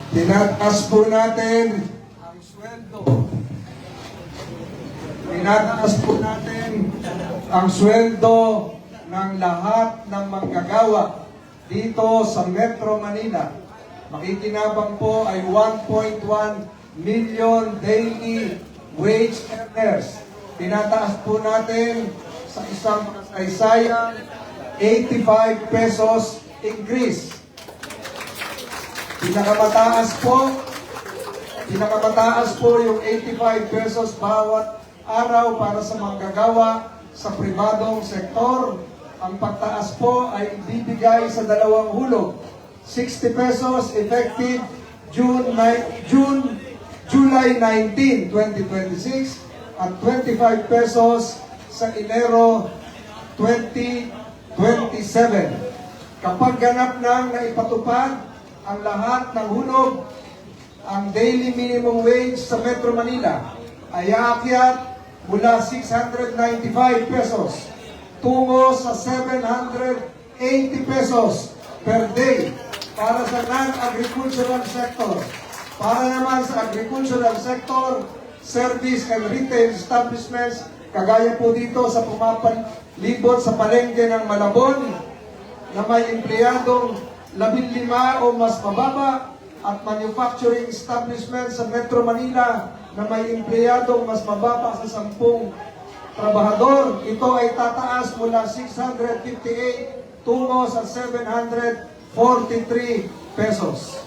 Tinataas po natin ang sweldo. Tinataas po natin ang sweldo ng lahat ng manggagawa dito sa Metro Manila. Makikinabang po ay 1.1 million daily wage earners. Tinataas po natin sa isang kasaysayang 85 pesos increase. Pinakamataas po yung 85 pesos bawat araw para sa manggagawa sa pribadong sektor. Ang pagtaas po ay ibibigay sa dalawang hulog. 60 pesos effective July 19, 2026 at 25 pesos sa Enero 2027. Kapag ganap nang naipatupad ang lahat ng hulog, ang daily minimum wage sa Metro Manila ay aakyat mula 695 pesos tungo sa 780 pesos per day para sa non-agricultural sector. Para naman sa agricultural sector, service and retail establishments, kagaya po dito sa pumapalibot sa palengke ng Malabon, na may empleyadong 15 o mas mababa, at manufacturing establishments sa Metro Manila na may empleyadong mas mababa sa 10 trabahador. Ito ay tataas mula 658 tungo sa 743 pesos.